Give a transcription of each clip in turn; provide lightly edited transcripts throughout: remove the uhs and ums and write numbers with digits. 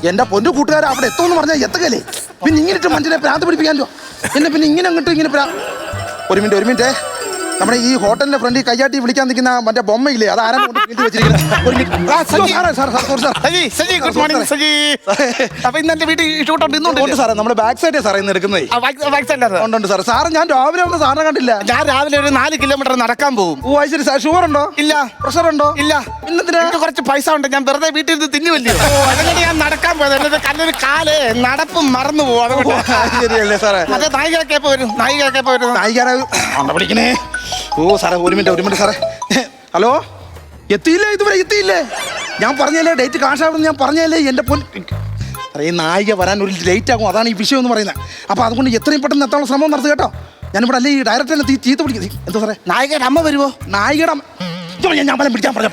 എന്റെ പൊന്നു കൂട്ടുകാരെ അവിടെ എത്തുമെന്ന് പറഞ്ഞാൽ എത്തുകല്ലേ. പിന്നെ ഇങ്ങനെ മനുഷ്യനെ ഭ്രാന്ത് പിടിപ്പിക്കാനോ എന്നെ പിന്നെ ഇങ്ങനെ അങ്ങോട്ട് ഇങ്ങനെ ഒരു മിനിറ്റ് നമ്മുടെ ഈ ഹോട്ടലിന്റെ ഫ്രണ്ടിൽ കയ്യാട്ടി വിളിക്കാൻ നിൽക്കുന്ന മറ്റേ ബൊമ്മയില്ലേ അത് ആരാണ് കൊണ്ട് വീട്ടിൽ വെച്ചിരിക്കുന്നത്. സാറേ നമ്മുടെ ബാക്ക് സൈഡേ സാറേ ഇന്ന് എടുക്കുന്നത് ഉണ്ട് സാർ. സാറ് ഞാൻ രാവിലെ വന്ന് സാറിനെ കണ്ടില്ല. ഞാൻ രാവിലെ ഒരു 4 കിലോമീറ്റർ നടക്കാൻ പോകും. ഓ അത് ശരി സാർ. ഷുഗർ ഉണ്ടോ? ഇല്ല. പ്രഷർ ഉണ്ടോ? ഇല്ല. ഇന്നത്തിന് കുറച്ച് പൈസ ഉണ്ട്. ഞാൻ വെറുതെ വീട്ടിൽ നിന്ന് തിന്നുവല്ലോ. അങ്ങനെ ഞാൻ നടക്കാൻ പോയത് കല്ലൊരു കാല് നടപ്പ് മറന്നു പോകും. അതുകൊണ്ട് ശരിയല്ലേ സാറേ. അതെ നായികയൊക്കെ വരും. നായികനെ വിളിക്കണേ. ഓ സാറേ ഒരു മിനിറ്റ് സാറേ. ഹലോ എത്തിയില്ലേ? ഇതുവരെ എത്തിയില്ലേ? ഞാൻ പറഞ്ഞല്ലേ ഡേറ്റ് കാശാവണമെന്ന് ഞാൻ പറഞ്ഞല്ലേ. എൻ്റെ പൊൻ ഈ നായിക വരാൻ ഒരു ലേറ്റ് ആകും. അതാണ് ഈ വിഷയം എന്ന് പറയുന്നത്. അപ്പോൾ അതുകൊണ്ട് എത്രയും പെട്ടെന്ന് എത്താനുള്ള ശ്രമം നടത്തുക കേട്ടോ. ഞാനിവിടെ അല്ലേ ഈ ഡയറക്ടറിനെ ചീത്ത പിടിക്കുന്നത്. എന്തോ സാറേ നായികയുടെ അമ്മ വരുമോ? നായികയുടെ ഞാൻ ബലം പിടിക്കാൻ പറഞ്ഞു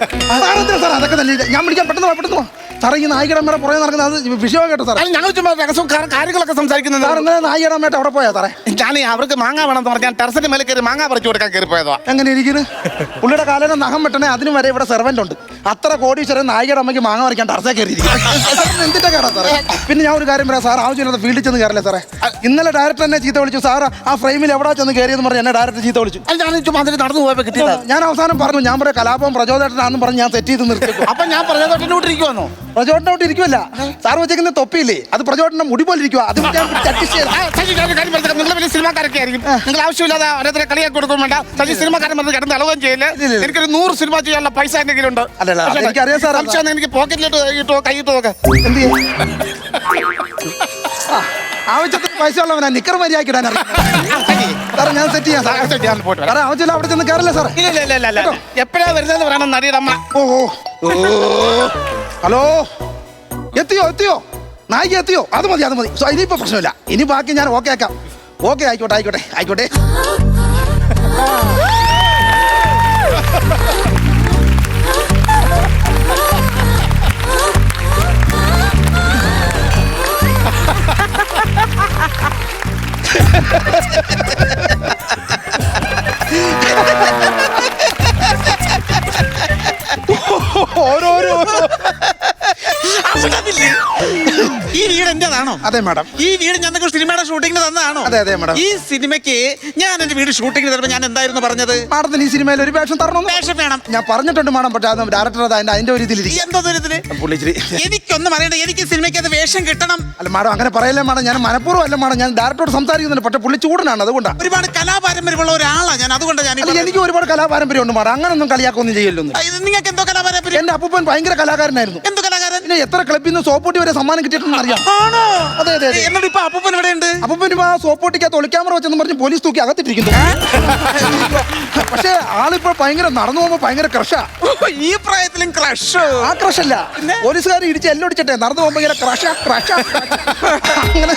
സാർ. അതൊക്കെ തന്നെ ഞാൻ പിടിക്കാൻ പെട്ടെന്ന് സാറേ. ഈ നായികയുടെ അമ്മയുടെ പുറകെ നടക്കുന്നത് അത് വിഷയം കേട്ടോ സാറേ. ഞങ്ങൾ ചുമ്മാ രഹസ്യം കാര്യങ്ങളൊക്കെ സംസാരിക്കുന്നത്. സാർ ഇന്നലെ നായികയുടെ അമ്മയായിട്ട് അവിടെ പോയാ സാറേ? ഞാൻ അവർക്ക് മാങ്ങ വേണമെന്ന് പറഞ്ഞാൽ ടെറസിന്റെ മേലെ കയറി മാങ്ങ പറിച്ചു കൊടുക്കാൻ കയറി പോയതോ. എങ്ങനെ ഇരിക്കുന്നു? പുള്ളിയുടെ കാലം നഖം വെട്ടണേ അതിന് വരെ ഇവിടെ സെർവൻ്റ് ഉണ്ട്. അത്ര കോടീശ്വരൻ നായികയുടെ അമ്മയ്ക്ക് മാങ്ങ പറിക്കാൻ ടെറസേ കയറിയിരിക്കും. എന്തിന്റെ കേടാ സാറേ? പിന്നെ ഞാൻ ഒരു കാര്യം പറയാം സാർ. ആവശ്യമില്ലാത്ത ഫീൽഡിൽ ചെന്ന് കയറില്ലേ സാറേ? ഇന്നലെ ഡയറക്ടർ എന്നെ ചീത്ത വിളിച്ചു. സാർ ആ ഫ്രെയിമിൽ എവിടെ ചെന്ന് കയറിയെന്ന് പറഞ്ഞ് എന്നെ ഡയറക്ടർ ചീത്ത വിളിച്ചു. ഞാൻ ചുമ്മാ നടന്നു പോയപ്പോ കിട്ടിയതാ. ഞാൻ അവസാനം പറഞ്ഞു ഞാൻ പറയാം കലാപം പ്രചോദനാണെന്ന് പറഞ്ഞ് ഞാൻ സെറ്റ് ചെയ്ത് നിർത്തി. അപ്പൊ ഞാൻ പ്രചോദനോട്ടിരിക്കുവാന്നോ? പ്രചോദനോട്ട് ഇരിക്കുമല്ല. സാർ വെച്ചേക്കുന്ന തൊപ്പിയില്ലേ അത് പ്രചോദനം മുടി പോലെ ഇരിക്കുക. അത് നിങ്ങൾ വലിയ സിനിമാക്കാരൊക്കെ ആയിരിക്കും. നിങ്ങൾ ആവശ്യമില്ലാതെ ഓരോരുത്തരെ കളിയാക്കി കൊടുക്കും വേണ്ട. സജി സിനിമാക്കാരൻ പറഞ്ഞ് കിടന്ന് അളവുകയും ചെയ്യില്ല. എനിക്കൊരു 100 സിനിമ ചെയ്യാനുള്ള പൈസ എന്തെങ്കിലും ഉണ്ട്. എനിക്കറിയാം സാർ. എനിക്ക് പോക്കറ്റിലിട്ട് കൈയിട്ട് നോക്കാം. എന്ത് ചെയ്യും? ആവശ്യത്തിന് പൈസ ഉള്ളവനാ നിക്കർ മര്യാദക്കിടാൻ അറിയാം സാറേ. ഞാൻ സെറ്റ് ചെയ്യാം സാറേ. ആവശ്യമില്ല അവിടെ ചെന്ന് കയറില്ല സാറേ. എപ്പോഴാ വരുന്നതെന്ന് പറയണം നടിയുടെ അമ്മ. ഹലോ എത്തിയോ? നായിക എത്തിയോ? അത് മതി. ഇനിയിപ്പോ പ്രശ്നമില്ല. ഇനി ബാക്കി ഞാൻ ഓക്കെ ആക്കാം. ഓക്കെ ആയിക്കോട്ടെ. ഓരോരോ ഈ വീട് എന്റേതാണോ? അതെ മാഡം. ഈ വീട് ഞങ്ങൾക്ക് സിനിമയുടെ ഷൂട്ടിങ്ങിന് തന്നതാണോ? അതെ മാഡം. ഈ സിനിമയ്ക്ക് ഞാൻ എന്റെ വീട് ഷൂട്ടിങ്ങിന് തരുമ്പോ ഞാൻ എന്തായിരുന്നു പറഞ്ഞത്? മാഡത്തിന് ഈ സിനിമയിൽ ഒരു വേഷം തരണം. വേഷം വേണം ഞാൻ പറഞ്ഞിട്ടുണ്ട് മാഡം. പക്ഷേ അത് ഡയറക്ടർ അതിന്റെ ഒരു ഇതിലിരിക്കും. എന്തോ ഇതില് എനിക്കൊന്നും അറിയണ്ട. എനിക്ക് സിനിമയ്ക്ക് അത് വേഷം കിട്ടണം. അല്ല മാഡം അങ്ങനെ പറയല്ലേ മാഡം. ഞാൻ മനഃപൂർവ്വം അല്ല മാഡം. ഞാൻ ഡയറക്ടറോട് സംസാരിക്കുന്നുണ്ട്. പക്ഷേ പുള്ളി ചൂടനാണ്. അതുകൊണ്ടാണ്. ഒരുപാട് കലാപാരമ്പര്യമുള്ള ഒരാളാണ് ഞാൻ. അതുകൊണ്ടാണ് ഞാൻ എനിക്ക് ഒരുപാട് കലാപാരമ്പര്യം ഉണ്ട് മാഡം. അങ്ങനൊന്നും കളിയാക്കൊന്നും ചെയ്യല്ലോ. നിങ്ങൾക്ക് എന്തോ കലാപാരമ്പര്യം? എന്റെ അപ്പൂപ്പൻ ഭയങ്കര കലാകാരനായിരുന്നു. എന്തോ കലാകാരൻ? പിന്നെ എത്ര ക്ലബിൽ നിന്ന് സോപ്പോട്ടി വരെ സമ്മാനം കിട്ടിയിട്ടുണ്ടെന്ന് അറിയാം. ആണോ? അതെ. എന്നിട്ട് ഇപ്പൊ അപ്പൂപ്പൻ ഇവിടെ ഉണ്ട്. അപ്പൂപ്പൻ ആ സോപ്പോട്ടിക്കകത്ത് ഒളിക്യാമറ വെച്ചെന്ന് പറഞ്ഞ് പോലീസ് തൂക്കി അകത്തിട്ടിരിക്കുന്നു. പക്ഷേ ആളിപ്പോ ഭയങ്കര നടന്നു പോകുമ്പോ ഭയങ്കര ക്രഷാ. ഈ പ്രായത്തിലും ക്രഷ്? ആ ക്രഷല്ല, പോലീസുകാർ ഇടിച്ച് എല്ലാം ഇടിച്ചിട്ടെ നടന്നു പോകുമ്പോ ഇങ്ങനെ ക്രഷ അങ്ങനെ